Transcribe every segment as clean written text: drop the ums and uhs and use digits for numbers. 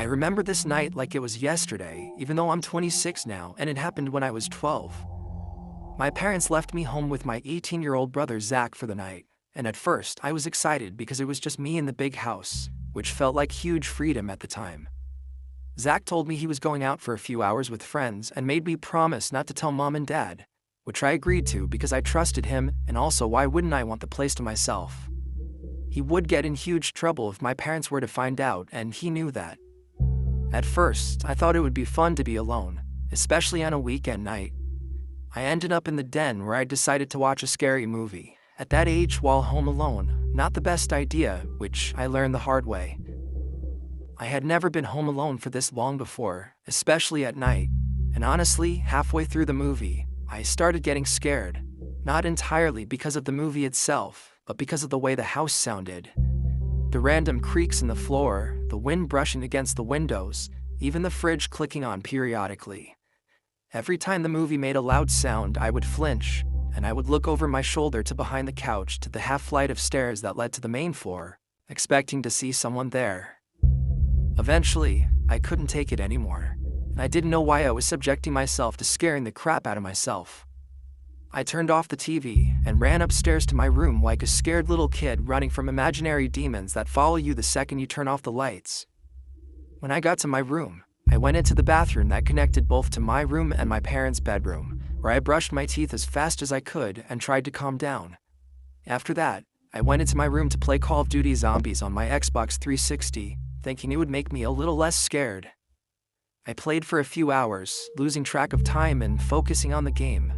I remember this night like it was yesterday, even though I'm 26 now, and it happened when I was 12. My parents left me home with my 18-year-old brother Zach for the night, and at first I was excited because it was just me in the big house, which felt like huge freedom at the time. Zach told me he was going out for a few hours with friends and made me promise not to tell mom and dad, which I agreed to because I trusted him, and also why wouldn't I want the place to myself? He would get in huge trouble if my parents were to find out, and he knew that. At first, I thought it would be fun to be alone, especially on a weekend night. I ended up in the den where I decided to watch a scary movie. At that age, while home alone, not the best idea, which I learned the hard way. I had never been home alone for this long before, especially at night, and honestly, halfway through the movie, I started getting scared. Not entirely because of the movie itself, but because of the way the house sounded. The random creaks in the floor, the wind brushing against the windows, even the fridge clicking on periodically. Every time the movie made a loud sound, I would flinch, and I would look over my shoulder to behind the couch to the half-flight of stairs that led to the main floor, expecting to see someone there. Eventually, I couldn't take it anymore, and I didn't know why I was subjecting myself to scaring the crap out of myself. I turned off the TV and ran upstairs to my room like a scared little kid running from imaginary demons that follow you the second you turn off the lights. When I got to my room, I went into the bathroom that connected both to my room and my parents' bedroom, where I brushed my teeth as fast as I could and tried to calm down. After that, I went into my room to play Call of Duty Zombies on my Xbox 360, thinking it would make me a little less scared. I played for a few hours, losing track of time and focusing on the game.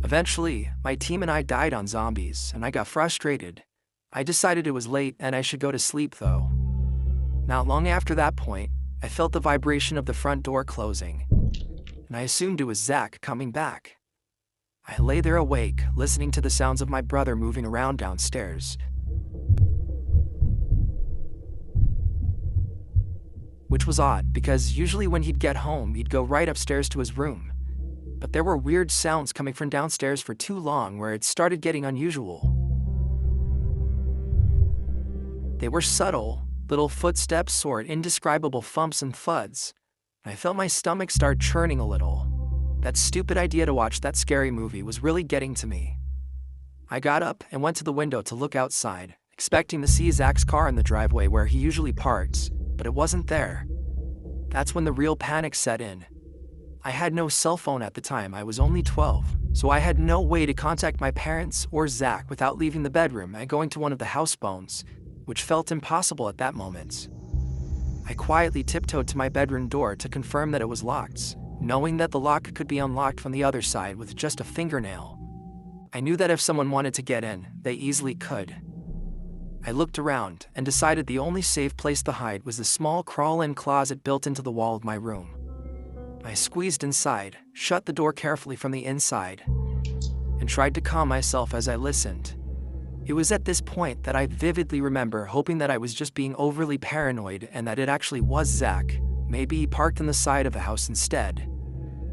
Eventually, my team and I died on zombies, and I got frustrated. I decided it was late and I should go to sleep though. Not long after that point, I felt the vibration of the front door closing, and I assumed it was Zach coming back. I lay there awake, listening to the sounds of my brother moving around downstairs, which was odd because usually when he'd get home, he'd go right upstairs to his room. But there were weird sounds coming from downstairs for too long where it started getting unusual. They were subtle, little footsteps or indescribable thumps and thuds. I felt my stomach start churning a little. That stupid idea to watch that scary movie was really getting to me. I got up and went to the window to look outside, expecting to see Zach's car in the driveway where he usually parks, but it wasn't there. That's when the real panic set in. I had no cell phone at the time, I was only 12, so I had no way to contact my parents or Zach without leaving the bedroom and going to one of the house phones, which felt impossible at that moment. I quietly tiptoed to my bedroom door to confirm that it was locked, knowing that the lock could be unlocked from the other side with just a fingernail. I knew that if someone wanted to get in, they easily could. I looked around and decided the only safe place to hide was the small crawl-in closet built into the wall of my room. I squeezed inside, shut the door carefully from the inside, and tried to calm myself as I listened. It was at this point that I vividly remember hoping that I was just being overly paranoid and that it actually was Zach. Maybe he parked on the side of the house instead.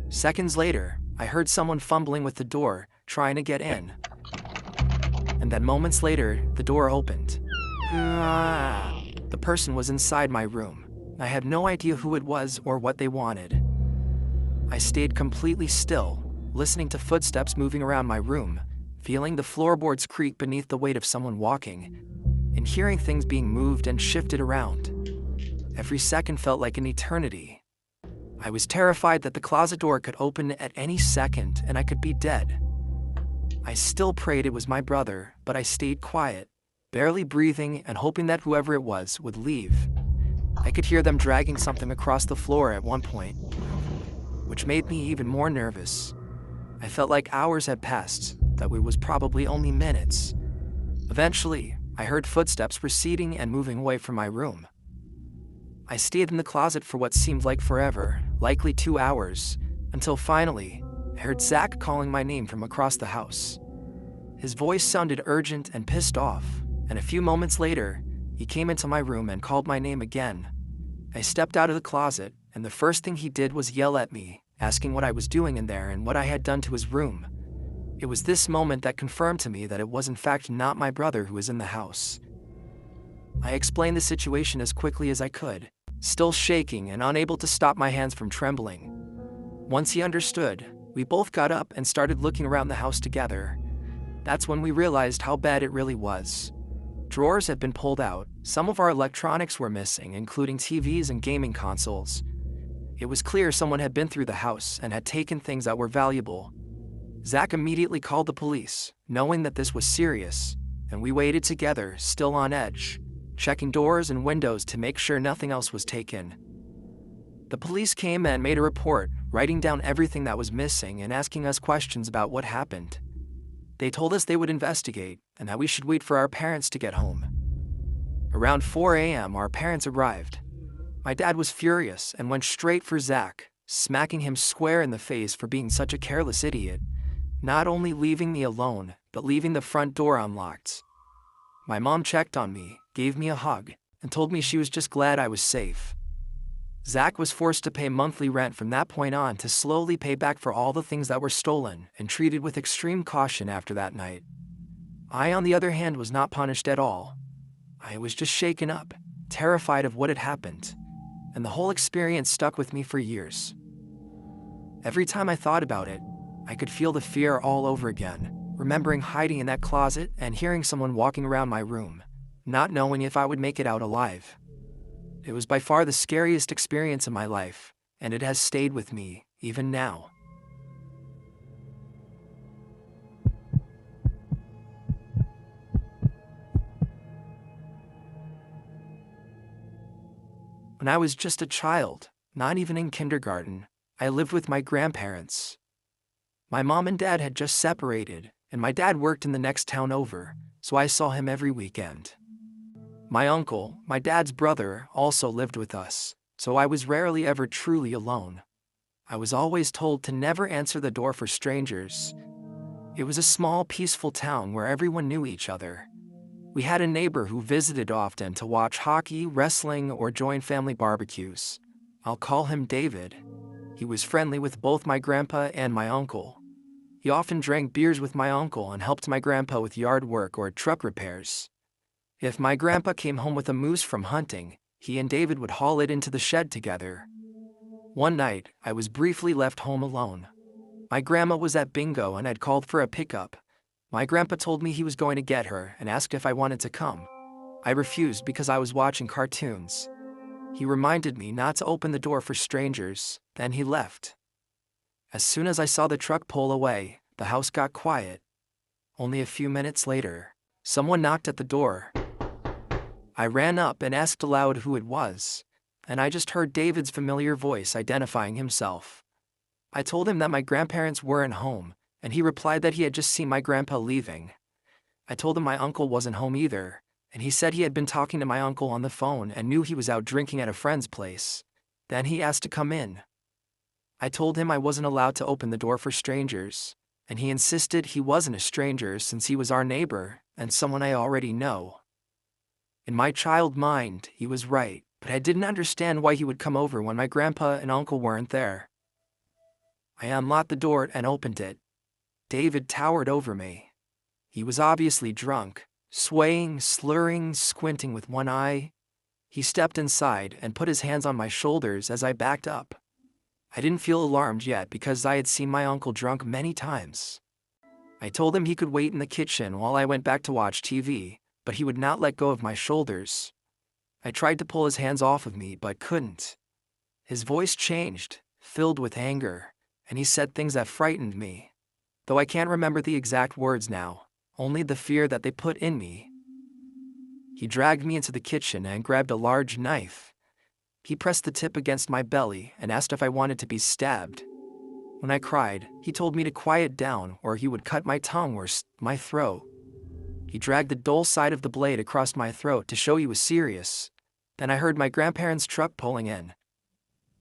Seconds later, I heard someone fumbling with the door, trying to get in. And then moments later, the door opened. The person was inside my room. I had no idea who it was or what they wanted. I stayed completely still, listening to footsteps moving around my room, feeling the floorboards creak beneath the weight of someone walking, and hearing things being moved and shifted around. Every second felt like an eternity. I was terrified that the closet door could open at any second and I could be dead. I still prayed it was my brother, but I stayed quiet, barely breathing and hoping that whoever it was would leave. I could hear them dragging something across the floor at one point, which made me even more nervous. I felt like hours had passed, that it was probably only minutes. Eventually, I heard footsteps receding and moving away from my room. I stayed in the closet for what seemed like forever, likely 2 hours, until finally, I heard Zach calling my name from across the house. His voice sounded urgent and pissed off, and a few moments later, he came into my room and called my name again. I stepped out of the closet, and the first thing he did was yell at me, asking what I was doing in there and what I had done to his room. It was this moment that confirmed to me that it was in fact not my brother who was in the house. I explained the situation as quickly as I could, still shaking and unable to stop my hands from trembling. Once he understood, we both got up and started looking around the house together. That's when we realized how bad it really was. Drawers had been pulled out, some of our electronics were missing, including TVs and gaming consoles. It was clear someone had been through the house and had taken things that were valuable. Zach immediately called the police, knowing that this was serious, and we waited together, still on edge, checking doors and windows to make sure nothing else was taken. The police came and made a report, writing down everything that was missing and asking us questions about what happened. They told us they would investigate and that we should wait for our parents to get home. Around 4 a.m., our parents arrived. My dad was furious and went straight for Zach, smacking him square in the face for being such a careless idiot, not only leaving me alone, but leaving the front door unlocked. My mom checked on me, gave me a hug, and told me she was just glad I was safe. Zach was forced to pay monthly rent from that point on to slowly pay back for all the things that were stolen and treated with extreme caution after that night. I, on the other hand, was not punished at all. I was just shaken up, terrified of what had happened, and the whole experience stuck with me for years. Every time I thought about it, I could feel the fear all over again, remembering hiding in that closet and hearing someone walking around my room, not knowing if I would make it out alive. It was by far the scariest experience in my life, and it has stayed with me, even now. When I was just a child, not even in kindergarten, I lived with my grandparents. My mom and dad had just separated, and my dad worked in the next town over, so I saw him every weekend. My uncle, my dad's brother, also lived with us, so I was rarely ever truly alone. I was always told to never answer the door for strangers. It was a small, peaceful town where everyone knew each other. We had a neighbor who visited often to watch hockey, wrestling, or join family barbecues. I'll call him David. He was friendly with both my grandpa and my uncle. He often drank beers with my uncle and helped my grandpa with yard work or truck repairs. If my grandpa came home with a moose from hunting, he and David would haul it into the shed together. One night, I was briefly left home alone. My grandma was at bingo and had called for a pickup. My grandpa told me he was going to get her and asked if I wanted to come. I refused because I was watching cartoons. He reminded me not to open the door for strangers, then he left. As soon as I saw the truck pull away, the house got quiet. Only a few minutes later, someone knocked at the door. I ran up and asked aloud who it was, and I just heard David's familiar voice identifying himself. I told him that my grandparents weren't home, and he replied that he had just seen my grandpa leaving. I told him my uncle wasn't home either, and he said he had been talking to my uncle on the phone and knew he was out drinking at a friend's place. Then he asked to come in. I told him I wasn't allowed to open the door for strangers, and he insisted he wasn't a stranger since he was our neighbor and someone I already know. In my child mind, he was right, but I didn't understand why he would come over when my grandpa and uncle weren't there. I unlocked the door and opened it. David towered over me. He was obviously drunk, swaying, slurring, squinting with one eye. He stepped inside and put his hands on my shoulders as I backed up. I didn't feel alarmed yet because I had seen my uncle drunk many times. I told him he could wait in the kitchen while I went back to watch TV, but he would not let go of my shoulders. I tried to pull his hands off of me but couldn't. His voice changed, filled with anger, and he said things that frightened me. Though I can't remember the exact words now, only the fear that they put in me. He dragged me into the kitchen and grabbed a large knife. He pressed the tip against my belly and asked if I wanted to be stabbed. When I cried, he told me to quiet down or he would cut my tongue or my throat. He dragged the dull side of the blade across my throat to show he was serious. Then I heard my grandparents' truck pulling in.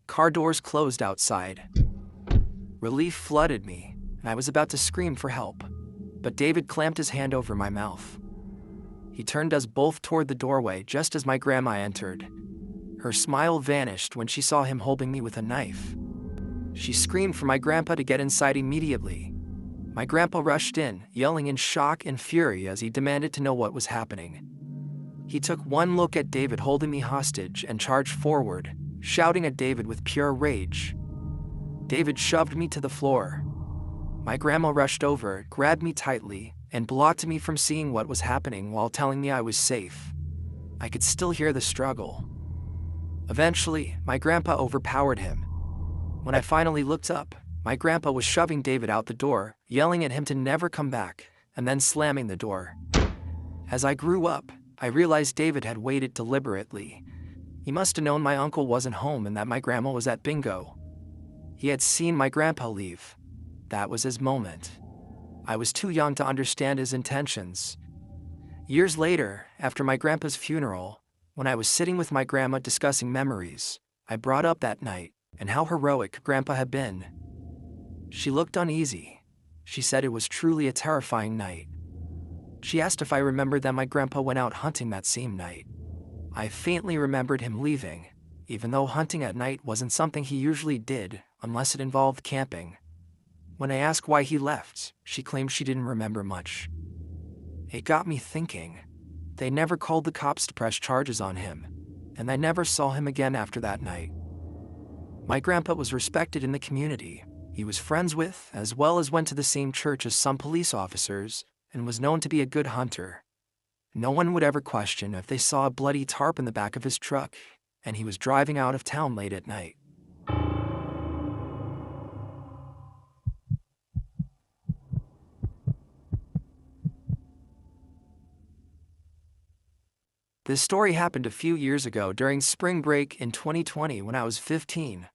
Car doors closed outside. Relief flooded me, and I was about to scream for help. But David clamped his hand over my mouth. He turned us both toward the doorway just as my grandma entered. Her smile vanished when she saw him holding me with a knife. She screamed for my grandpa to get inside immediately. My grandpa rushed in, yelling in shock and fury as he demanded to know what was happening. He took one look at David holding me hostage and charged forward, shouting at David with pure rage. David shoved me to the floor. My grandma rushed over, grabbed me tightly, and blocked me from seeing what was happening while telling me I was safe. I could still hear the struggle. Eventually, my grandpa overpowered him. When I finally looked up, my grandpa was shoving David out the door, yelling at him to never come back, and then slamming the door. As I grew up, I realized David had waited deliberately. He must have known my uncle wasn't home and that my grandma was at bingo. He had seen my grandpa leave. That was his moment. I was too young to understand his intentions. Years later, after my grandpa's funeral, when I was sitting with my grandma discussing memories, I brought up that night and how heroic Grandpa had been. She looked uneasy. She said it was truly a terrifying night. She asked if I remembered that my grandpa went out hunting that same night. I faintly remembered him leaving, even though hunting at night wasn't something he usually did unless it involved camping. When I asked why he left, she claimed she didn't remember much. It got me thinking. They never called the cops to press charges on him, and I never saw him again after that night. My grandpa was respected in the community. He was friends with, as well as went to the same church as some police officers, and was known to be a good hunter. No one would ever question if they saw a bloody tarp in the back of his truck, and he was driving out of town late at night. This story happened a few years ago during spring break in 2020 when I was 15.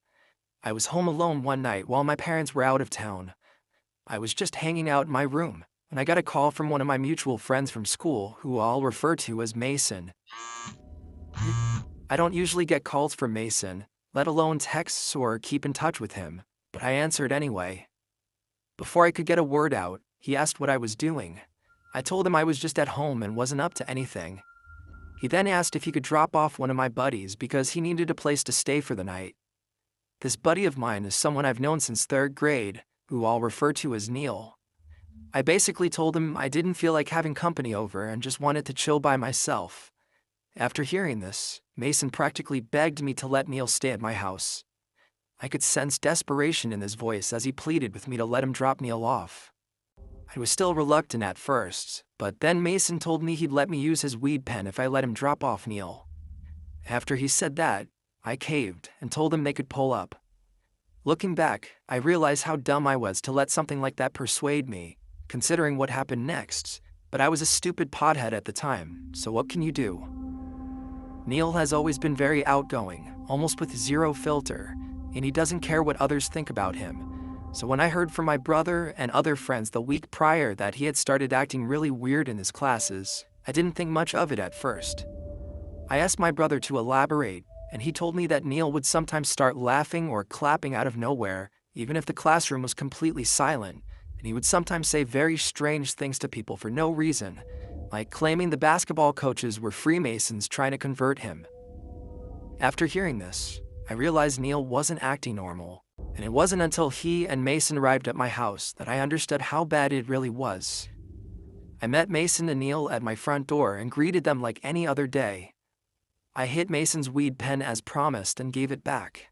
I was home alone one night while my parents were out of town. I was just hanging out in my room, and I got a call from one of my mutual friends from school who I'll refer to as Mason. I don't usually get calls from Mason, let alone texts or keep in touch with him, but I answered anyway. Before I could get a word out, he asked what I was doing. I told him I was just at home and wasn't up to anything. He then asked if he could drop off one of my buddies because he needed a place to stay for the night. This buddy of mine is someone I've known since 3rd grade, who I'll refer to as Neil. I basically told him I didn't feel like having company over and just wanted to chill by myself. After hearing this, Mason practically begged me to let Neil stay at my house. I could sense desperation in his voice as he pleaded with me to let him drop Neil off. I was still reluctant at first, but then Mason told me he'd let me use his weed pen if I let him drop off Neil. After he said that, I caved and told him they could pull up. Looking back, I realized how dumb I was to let something like that persuade me, considering what happened next, but I was a stupid pothead at the time, so what can you do? Neil has always been very outgoing, almost with zero filter, and he doesn't care what others think about him. So when I heard from my brother and other friends the week prior that he had started acting really weird in his classes, I didn't think much of it at first. I asked my brother to elaborate, and he told me that Neil would sometimes start laughing or clapping out of nowhere, even if the classroom was completely silent, and he would sometimes say very strange things to people for no reason, like claiming the basketball coaches were Freemasons trying to convert him. After hearing this, I realized Neil wasn't acting normal, and it wasn't until he and Mason arrived at my house that I understood how bad it really was. I met Mason and Neil at my front door and greeted them like any other day. I hit Mason's weed pen as promised and gave it back.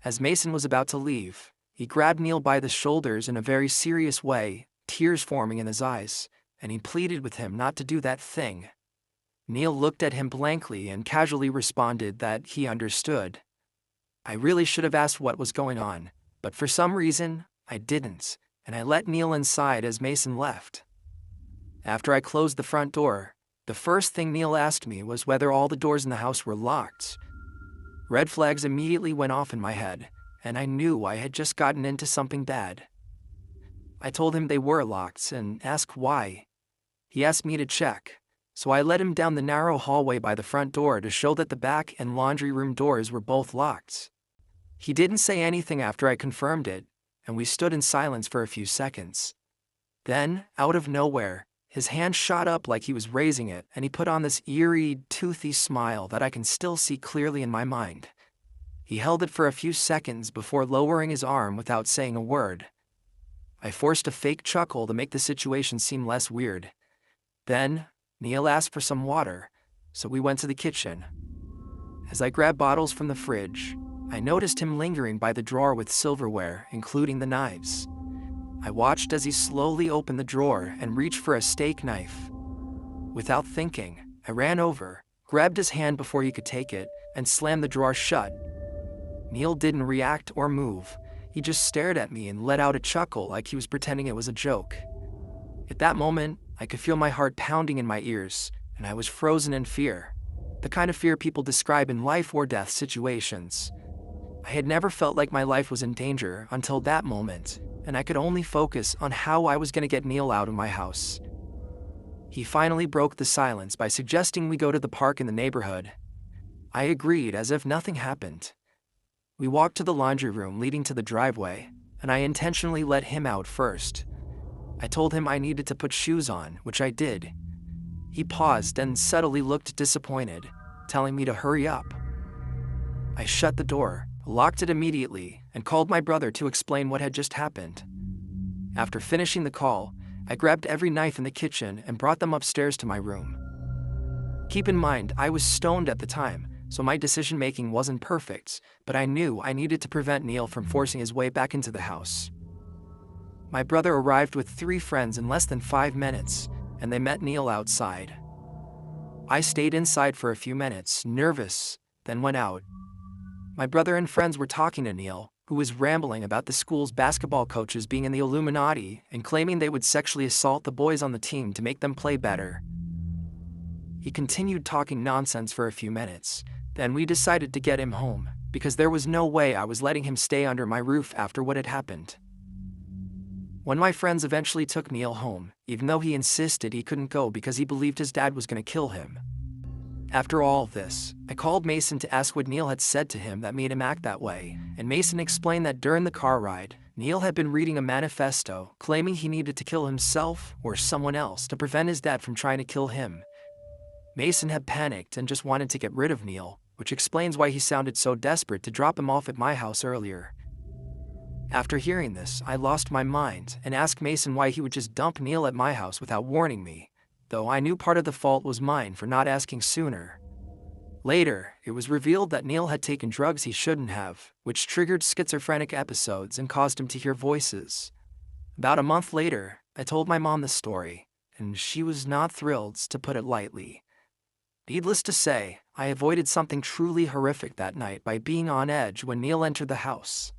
As Mason was about to leave, he grabbed Neil by the shoulders in a very serious way, tears forming in his eyes, and he pleaded with him not to do that thing. Neil looked at him blankly and casually responded that he understood. I really should have asked what was going on, but for some reason, I didn't, and I let Neil inside as Mason left. After I closed the front door, the first thing Neil asked me was whether all the doors in the house were locked. Red flags immediately went off in my head, and I knew I had just gotten into something bad. I told him they were locked and asked why. He asked me to check, so I led him down the narrow hallway by the front door to show that the back and laundry room doors were both locked. He didn't say anything after I confirmed it, and we stood in silence for a few seconds. Then, out of nowhere, his hand shot up like he was raising it, and he put on this eerie, toothy smile that I can still see clearly in my mind. He held it for a few seconds before lowering his arm without saying a word. I forced a fake chuckle to make the situation seem less weird. Then, Neil asked for some water, so we went to the kitchen. As I grabbed bottles from the fridge, I noticed him lingering by the drawer with silverware, including the knives. I watched as he slowly opened the drawer and reached for a steak knife. Without thinking, I ran over, grabbed his hand before he could take it, and slammed the drawer shut. Neil didn't react or move. He just stared at me and let out a chuckle like he was pretending it was a joke. At that moment, I could feel my heart pounding in my ears, and I was frozen in fear. The kind of fear people describe in life or death situations. I had never felt like my life was in danger until that moment, and I could only focus on how I was going to get Neil out of my house. He finally broke the silence by suggesting we go to the park in the neighborhood. I agreed as if nothing happened. We walked to the laundry room leading to the driveway, and I intentionally let him out first. I told him I needed to put shoes on, which I did. He paused and subtly looked disappointed, telling me to hurry up. I shut the door, locked it immediately, and called my brother to explain what had just happened. After finishing the call, I grabbed every knife in the kitchen and brought them upstairs to my room. Keep in mind, I was stoned at the time, so my decision-making wasn't perfect, but I knew I needed to prevent Neil from forcing his way back into the house. My brother arrived with 3 friends in less than 5 minutes, and they met Neil outside. I stayed inside for a few minutes, nervous, then went out. My brother and friends were talking to Neil, who was rambling about the school's basketball coaches being in the Illuminati and claiming they would sexually assault the boys on the team to make them play better. He continued talking nonsense for a few minutes. Then we decided to get him home, because there was no way I was letting him stay under my roof after what had happened. When my friends eventually took Neil home, even though he insisted he couldn't go because he believed his dad was going to kill him. After all this, I called Mason to ask what Neil had said to him that made him act that way, and Mason explained that during the car ride, Neil had been reading a manifesto claiming he needed to kill himself or someone else to prevent his dad from trying to kill him. Mason had panicked and just wanted to get rid of Neil, which explains why he sounded so desperate to drop him off at my house earlier. After hearing this, I lost my mind and asked Mason why he would just dump Neil at my house without warning me, though I knew part of the fault was mine for not asking sooner. Later, it was revealed that Neil had taken drugs he shouldn't have, which triggered schizophrenic episodes and caused him to hear voices. About a month later, I told my mom the story, and she was not thrilled, to put it lightly. Needless to say, I avoided something truly horrific that night by being on edge when Neil entered the house,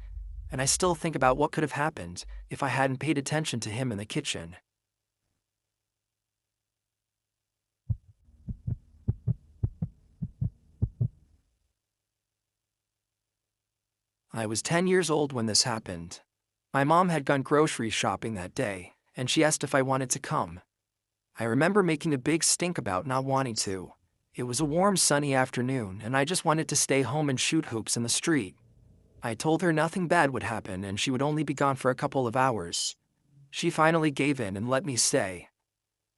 and I still think about what could have happened if I hadn't paid attention to him in the kitchen. I was 10 years old when this happened. My mom had gone grocery shopping that day, and she asked if I wanted to come. I remember making a big stink about not wanting to. It was a warm, sunny afternoon, and I just wanted to stay home and shoot hoops in the street. I told her nothing bad would happen and she would only be gone for a couple of hours. She finally gave in and let me stay.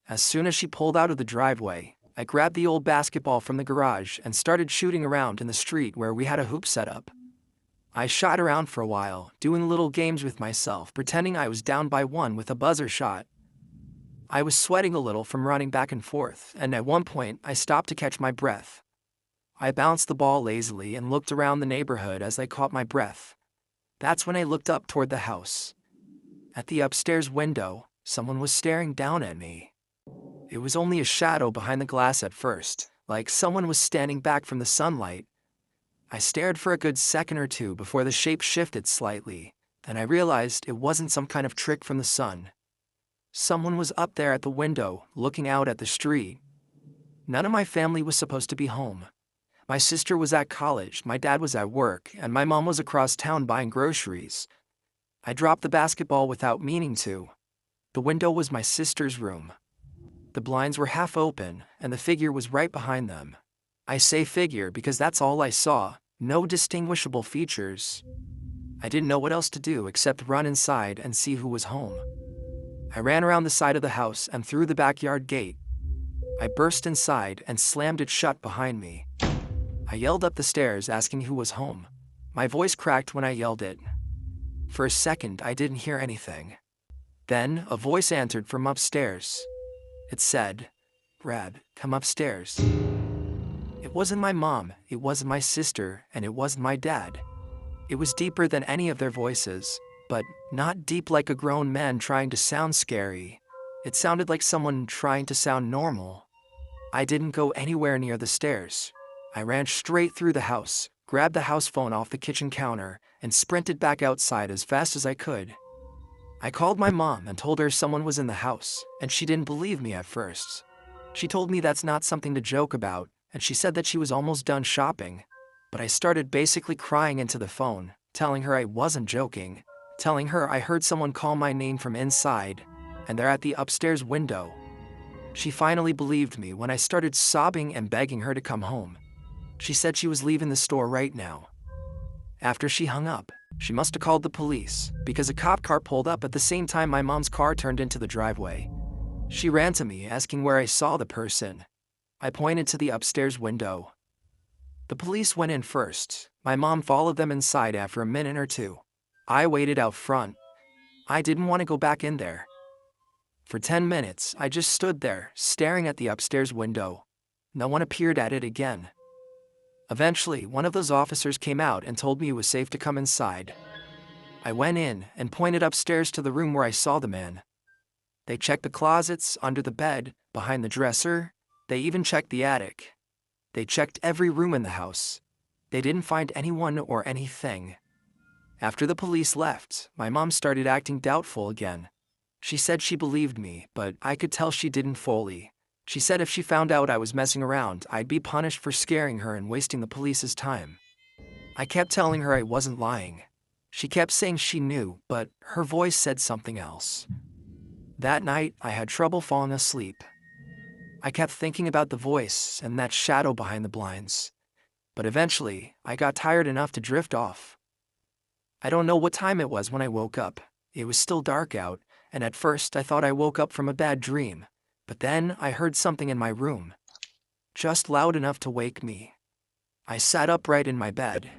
As soon as she pulled out of the driveway, I grabbed the old basketball from the garage and started shooting around in the street where we had a hoop set up. I shot around for a while, doing little games with myself, pretending I was down by 1 with a buzzer shot. I was sweating a little from running back and forth, and at one point I stopped to catch my breath. I bounced the ball lazily and looked around the neighborhood as I caught my breath. That's when I looked up toward the house. At the upstairs window, someone was staring down at me. It was only a shadow behind the glass at first, like someone was standing back from the sunlight. I stared for a good second or two before the shape shifted slightly, then I realized it wasn't some kind of trick from the sun. Someone was up there at the window, looking out at the street. None of my family was supposed to be home. My sister was at college, my dad was at work, and my mom was across town buying groceries. I dropped the basketball without meaning to. The window was my sister's room. The blinds were half open, and the figure was right behind them. I say figure because that's all I saw, no distinguishable features. I didn't know what else to do except run inside and see who was home. I ran around the side of the house and through the backyard gate. I burst inside and slammed it shut behind me. I yelled up the stairs asking who was home. My voice cracked when I yelled it. For a second, I didn't hear anything. Then, a voice answered from upstairs. It said, "Brad, come upstairs." It wasn't my mom, it wasn't my sister, and it wasn't my dad. It was deeper than any of their voices, but not deep like a grown man trying to sound scary. It sounded like someone trying to sound normal. I didn't go anywhere near the stairs. I ran straight through the house, grabbed the house phone off the kitchen counter, and sprinted back outside as fast as I could. I called my mom and told her someone was in the house, and she didn't believe me at first. She told me that's not something to joke about, and she said that she was almost done shopping. But I started basically crying into the phone, telling her I wasn't joking, telling her I heard someone call my name from inside, and they're at the upstairs window. She finally believed me when I started sobbing and begging her to come home. She said she was leaving the store right now. After she hung up, she must have called the police, because a cop car pulled up at the same time my mom's car turned into the driveway. She ran to me asking where I saw the person. I pointed to the upstairs window. The police went in first. My mom followed them inside after a minute or two. I waited out front. I didn't want to go back in there. For 10 minutes, I just stood there, staring at the upstairs window. No one appeared at it again. Eventually, one of those officers came out and told me it was safe to come inside. I went in and pointed upstairs to the room where I saw the man. They checked the closets, under the bed, behind the dresser. They even checked the attic. They checked every room in the house. They didn't find anyone or anything. After the police left, my mom started acting doubtful again. She said she believed me, but I could tell she didn't fully. She said if she found out I was messing around, I'd be punished for scaring her and wasting the police's time. I kept telling her I wasn't lying. She kept saying she knew, but her voice said something else. That night, I had trouble falling asleep. I kept thinking about the voice and that shadow behind the blinds. But eventually, I got tired enough to drift off. I don't know what time it was when I woke up. It was still dark out, and at first I thought I woke up from a bad dream. But then I heard something in my room. Just loud enough to wake me. I sat upright in my bed.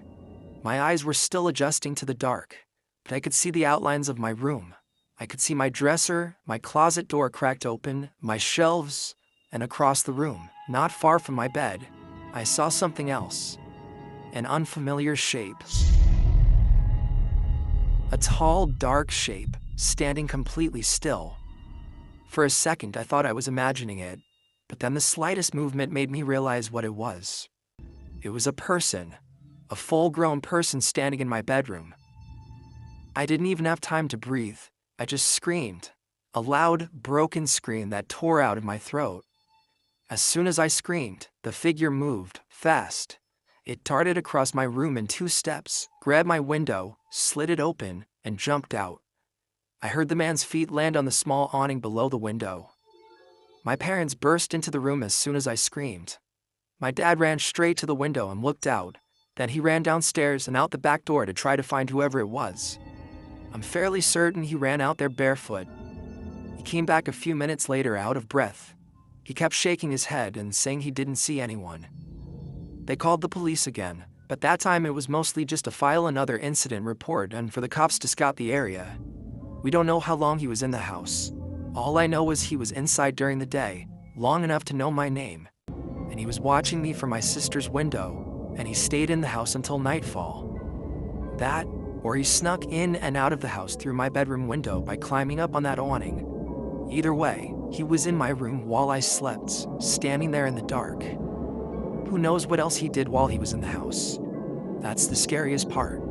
My eyes were still adjusting to the dark, but I could see the outlines of my room. I could see my dresser, my closet door cracked open, my shelves, and across the room, not far from my bed, I saw something else. An unfamiliar shape. A tall, dark shape, standing completely still. For a second, I thought I was imagining it, but then the slightest movement made me realize what it was. It was a person, a full-grown person standing in my bedroom. I didn't even have time to breathe. I just screamed, a loud, broken scream that tore out of my throat. As soon as I screamed, the figure moved, fast. It darted across my room in 2 steps, grabbed my window, slid it open, and jumped out. I heard the man's feet land on the small awning below the window. My parents burst into the room as soon as I screamed. My dad ran straight to the window and looked out. Then he ran downstairs and out the back door to try to find whoever it was. I'm fairly certain he ran out there barefoot. He came back a few minutes later out of breath. He kept shaking his head and saying he didn't see anyone. They called the police again, but that time it was mostly just to file another incident report and for the cops to scout the area. We don't know how long he was in the house. All I know is he was inside during the day, long enough to know my name. And he was watching me from my sister's window, and he stayed in the house until nightfall. That, or he snuck in and out of the house through my bedroom window by climbing up on that awning. Either way, he was in my room while I slept, standing there in the dark. Who knows what else he did while he was in the house? That's the scariest part.